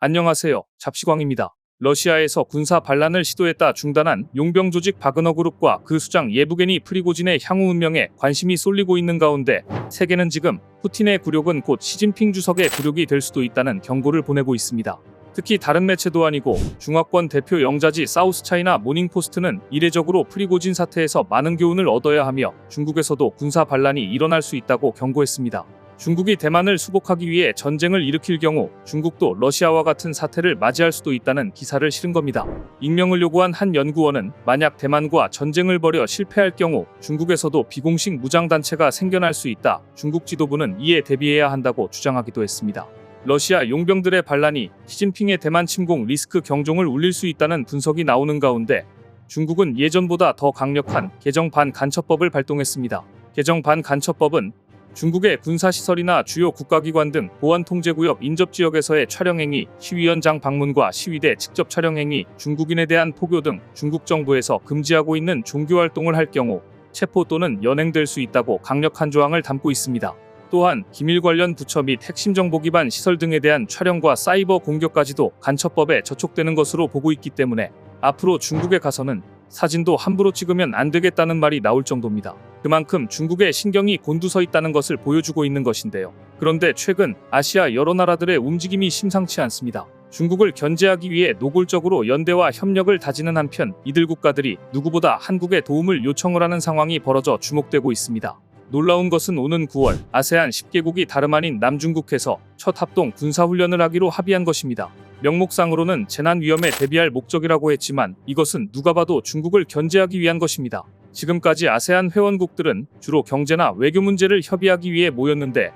안녕하세요. 잡시광입니다. 러시아에서 군사 반란을 시도했다 중단한 용병 조직 바그너 그룹과 그 수장 예부게니 프리고진의 향후 운명에 관심이 쏠리고 있는 가운데 세계는 지금 푸틴의 굴욕은 곧 시진핑 주석의 굴욕이 될 수도 있다는 경고를 보내고 있습니다. 특히 다른 매체도 아니고 중화권 대표 영자지 사우스차이나 모닝포스트는 이례적으로 프리고진 사태에서 많은 교훈을 얻어야 하며 중국에서도 군사 반란이 일어날 수 있다고 경고했습니다. 중국이 대만을 수복하기 위해 전쟁을 일으킬 경우 중국도 러시아와 같은 사태를 맞이할 수도 있다는 기사를 실은 겁니다. 익명을 요구한 한 연구원은 만약 대만과 전쟁을 벌여 실패할 경우 중국에서도 비공식 무장단체가 생겨날 수 있다. 중국 지도부는 이에 대비해야 한다고 주장하기도 했습니다. 러시아 용병들의 반란이 시진핑의 대만 침공 리스크 경종을 울릴 수 있다는 분석이 나오는 가운데 중국은 예전보다 더 강력한 개정 반간첩법을 발동했습니다. 개정 반간첩법은 중국의 군사시설이나 주요 국가기관 등 보안통제구역 인접지역에서의 촬영행위, 시위 현장 방문과 시위대 직접 촬영행위, 중국인에 대한 포교 등 중국 정부에서 금지하고 있는 종교활동을 할 경우 체포 또는 연행될 수 있다고 강력한 조항을 담고 있습니다. 또한 기밀 관련 부처 및 핵심 정보 기반 시설 등에 대한 촬영과 사이버 공격까지도 간첩법에 저촉되는 것으로 보고 있기 때문에 앞으로 중국에 가서는 사진도 함부로 찍으면 안 되겠다는 말이 나올 정도입니다. 그만큼 중국의 신경이 곤두서 있다는 것을 보여주고 있는 것인데요. 그런데 최근 아시아 여러 나라들의 움직임이 심상치 않습니다. 중국을 견제하기 위해 노골적으로 연대와 협력을 다지는 한편 이들 국가들이 누구보다 한국에 도움을 요청을 하는 상황이 벌어져 주목되고 있습니다. 놀라운 것은 오는 9월 아세안 10개국이 다름 아닌 남중국해서 첫 합동 군사훈련을 하기로 합의한 것입니다. 명목상으로는 재난 위험에 대비할 목적이라고 했지만 이것은 누가 봐도 중국을 견제하기 위한 것입니다. 지금까지 아세안 회원국들은 주로 경제나 외교 문제를 협의하기 위해 모였는데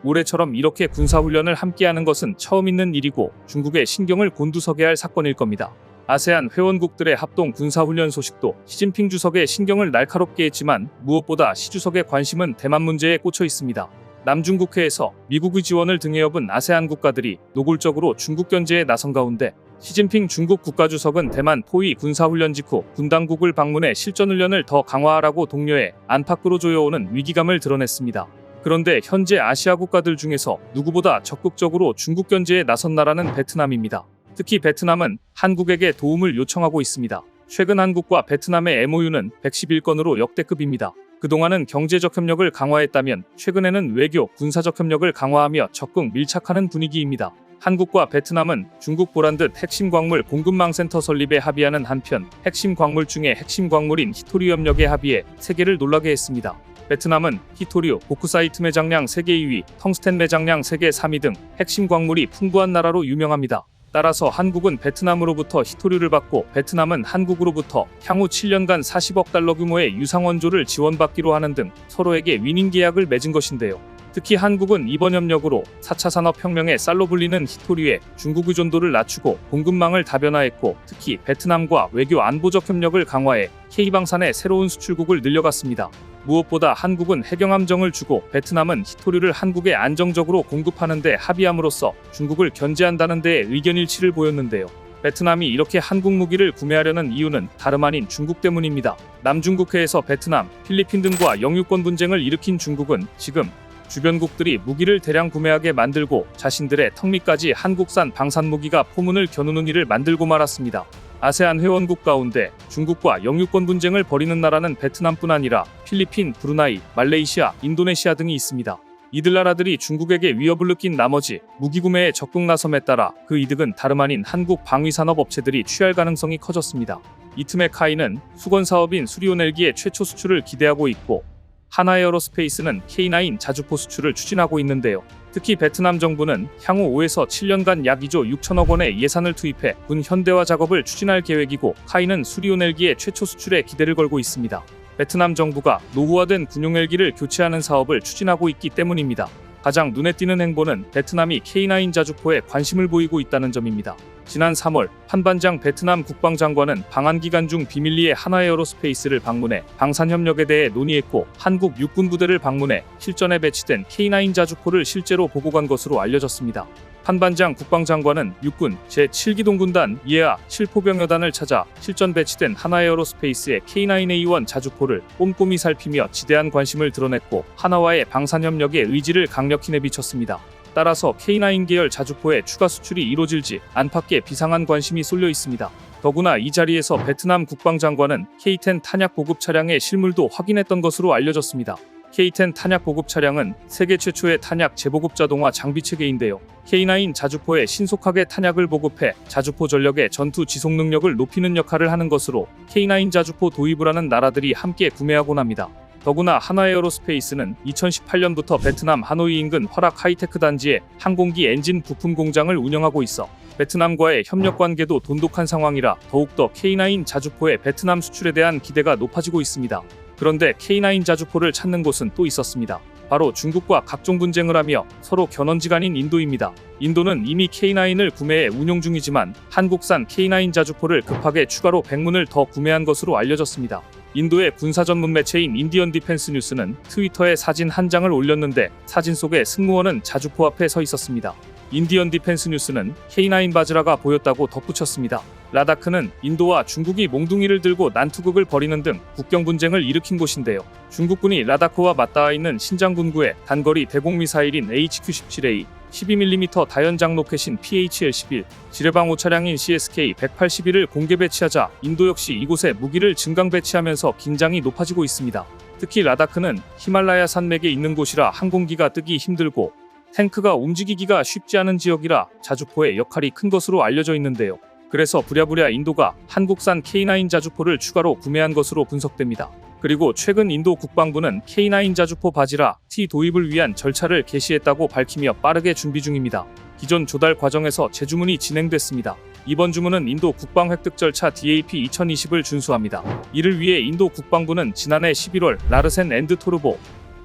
올해처럼 이렇게 군사훈련을 함께하는 것은 처음 있는 일이고 중국의 신경을 곤두서게 할 사건일 겁니다. 아세안 회원국들의 합동 군사훈련 소식도 시진핑 주석의 신경을 날카롭게 했지만 무엇보다 시 주석의 관심은 대만 문제에 꽂혀 있습니다. 남중국해에서 미국의 지원을 등에 업은 아세안 국가들이 노골적으로 중국 견제에 나선 가운데 시진핑 중국 국가주석은 대만 포위 군사훈련 직후 군당국을 방문해 실전훈련을 더 강화하라고 독려해 안팎으로 조여오는 위기감을 드러냈습니다. 그런데 현재 아시아 국가들 중에서 누구보다 적극적으로 중국 견제에 나선 나라는 베트남입니다. 특히 베트남은 한국에게 도움을 요청하고 있습니다. 최근 한국과 베트남의 MOU는 111건으로 역대급입니다. 그동안은 경제적 협력을 강화했다면 최근에는 외교, 군사적 협력을 강화하며 적극 밀착하는 분위기입니다. 한국과 베트남은 중국 보란 듯 핵심 광물 공급망 센터 설립에 합의하는 한편 핵심 광물 중에 핵심 광물인 히토류 협력에 합의해 세계를 놀라게 했습니다. 베트남은 히토류, 보크사이트 매장량 세계 2위, 텅스텐 매장량 세계 3위 등 핵심 광물이 풍부한 나라로 유명합니다. 따라서 한국은 베트남으로부터 히토류를 받고 베트남은 한국으로부터 향후 7년간 40억 달러 규모의 유상원조를 지원받기로 하는 등 서로에게 윈윈 계약을 맺은 것인데요. 특히 한국은 이번 협력으로 4차 산업혁명의 쌀로 불리는 히토류의 중국 의존도를 낮추고 공급망을 다변화했고 특히 베트남과 외교 안보적 협력을 강화해 K방산의 새로운 수출국을 늘려갔습니다. 무엇보다 한국은 해경함정을 주고 베트남은 히토류를 한국에 안정적으로 공급하는 데 합의함으로써 중국을 견제한다는 데에 의견 일치를 보였는데요. 베트남이 이렇게 한국 무기를 구매하려는 이유는 다름 아닌 중국 때문입니다. 남중국해에서 베트남, 필리핀 등과 영유권 분쟁을 일으킨 중국은 지금 주변국들이 무기를 대량 구매하게 만들고 자신들의 턱밑까지 한국산 방산무기가 포문을 겨누는 일을 만들고 말았습니다. 아세안 회원국 가운데 중국과 영유권 분쟁을 벌이는 나라는 베트남뿐 아니라 필리핀, 브루나이, 말레이시아, 인도네시아 등이 있습니다. 이들 나라들이 중국에게 위협을 느낀 나머지 무기 구매에 적극 나섬에 따라 그 이득은 다름 아닌 한국 방위산업 업체들이 취할 가능성이 커졌습니다. 이 틈에 카이는 수건 사업인 수리오넬기의 최초 수출을 기대하고 있고 하나에어로스페이스는 K9 자주포 수출을 추진하고 있는데요. 특히 베트남 정부는 향후 5에서 7년간 약 2조 6천억 원의 예산을 투입해 군 현대화 작업을 추진할 계획이고 카이는 수리오넬기의 최초 수출에 기대를 걸고 있습니다. 베트남 정부가 노후화된 군용 헬기를 교체하는 사업을 추진하고 있기 때문입니다. 가장 눈에 띄는 행보는 베트남이 K9 자주포에 관심을 보이고 있다는 점입니다. 지난 3월 판반장 베트남 국방장관은 방한기간 중 비밀리에 하나에어로스페이스를 방문해 방산협력에 대해 논의했고 한국 육군 부대를 방문해 실전에 배치된 K9 자주포를 실제로 보고 간 것으로 알려졌습니다. 판반장 국방장관은 육군 제7기동군단 예하 7포병여단을 찾아 실전 배치된 하나에어로스페이스의 K9A1 자주포를 꼼꼼히 살피며 지대한 관심을 드러냈고 하나와의 방산협력의 의지를 강력히 내비쳤습니다. 따라서 K9 계열 자주포의 추가 수출이 이뤄질지 안팎의 비상한 관심이 쏠려 있습니다. 더구나 이 자리에서 베트남 국방장관은 K10 탄약 보급 차량의 실물도 확인했던 것으로 알려졌습니다. K10 탄약 보급 차량은 세계 최초의 탄약 재보급 자동화 장비 체계인데요. K9 자주포에 신속하게 탄약을 보급해 자주포 전력의 전투 지속 능력을 높이는 역할을 하는 것으로 K9 자주포 도입을 하는 나라들이 함께 구매하곤 합니다. 더구나 한화에어로스페이스는 2018년부터 베트남 하노이 인근 화락 하이테크 단지에 항공기 엔진 부품 공장을 운영하고 있어 베트남과의 협력 관계도 돈독한 상황이라 더욱더 K9 자주포의 베트남 수출에 대한 기대가 높아지고 있습니다. 그런데 K9 자주포를 찾는 곳은 또 있었습니다. 바로 중국과 각종 분쟁을 하며 서로 견원지간인 인도입니다. 인도는 이미 K9을 구매해 운용 중이지만 한국산 K9 자주포를 급하게 추가로 100문을 더 구매한 것으로 알려졌습니다. 인도의 군사 전문 매체인 인디언 디펜스 뉴스는 트위터에 사진 한 장을 올렸는데 사진 속에 승무원은 자주포 앞에 서 있었습니다. 인디언 디펜스 뉴스는 K9 바즈라가 보였다고 덧붙였습니다. 라다크는 인도와 중국이 몽둥이를 들고 난투극을 벌이는 등 국경 분쟁을 일으킨 곳인데요. 중국군이 라다크와 맞닿아 있는 신장 군구에 단거리 대공미사일인 HQ-17A, 12mm 다연장 로켓인 PHL-11, 지뢰방호 차량인 CSK-181을 공개 배치하자 인도 역시 이곳에 무기를 증강 배치하면서 긴장이 높아지고 있습니다. 특히 라다크는 히말라야 산맥에 있는 곳이라 항공기가 뜨기 힘들고 탱크가 움직이기가 쉽지 않은 지역이라 자주포의 역할이 큰 것으로 알려져 있는데요. 그래서 부랴부랴 인도가 한국산 K9 자주포를 추가로 구매한 것으로 분석됩니다. 그리고 최근 인도 국방부는 K9 자주포 바지라 T 도입을 위한 절차를 개시했다고 밝히며 빠르게 준비 중입니다. 기존 조달 과정에서 재주문이 진행됐습니다. 이번 주문은 인도 국방 획득 절차 DAP 2020을 준수합니다. 이를 위해 인도 국방부는 지난해 11월 라르센 앤드 토르보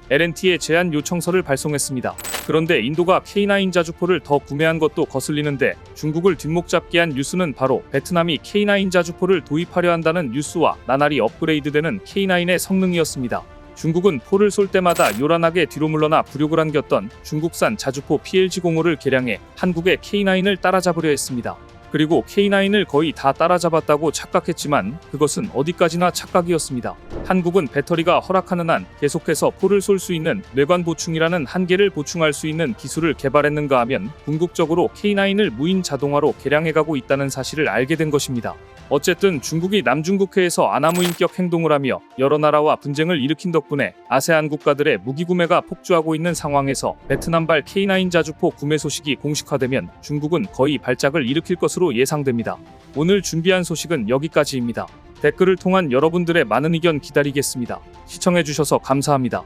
L&T에 제안 요청서를 발송했습니다. 그런데 인도가 K9 자주포를 더 구매한 것도 거슬리는데 중국을 뒷목 잡게 한 뉴스는 바로 베트남이 K9 자주포를 도입하려 한다는 뉴스와 나날이 업그레이드되는 K9의 성능이었습니다. 중국은 포를 쏠 때마다 요란하게 뒤로 물러나 굴욕을 안겼던 중국산 자주포 PLG-05를 개량해 한국의 K9을 따라잡으려 했습니다. 그리고 K9을 거의 다 따라잡았다고 착각했지만 그것은 어디까지나 착각이었습니다. 한국은 배터리가 허락하는 한 계속해서 포를 쏠 수 있는 뇌관 보충이라는 한계를 보충할 수 있는 기술을 개발했는가 하면 궁극적으로 K9을 무인 자동화로 개량해가고 있다는 사실을 알게 된 것입니다. 어쨌든 중국이 남중국해에서 아나무인격 행동을 하며 여러 나라와 분쟁을 일으킨 덕분에 아세안 국가들의 무기 구매가 폭주하고 있는 상황에서 베트남발 K9 자주포 구매 소식이 공식화되면 중국은 거의 발작을 일으킬 것으로 예상됩니다. 오늘 준비한 소식은 여기까지입니다. 댓글을 통한 여러분들의 많은 의견 기다리겠습니다. 시청해주셔서 감사합니다.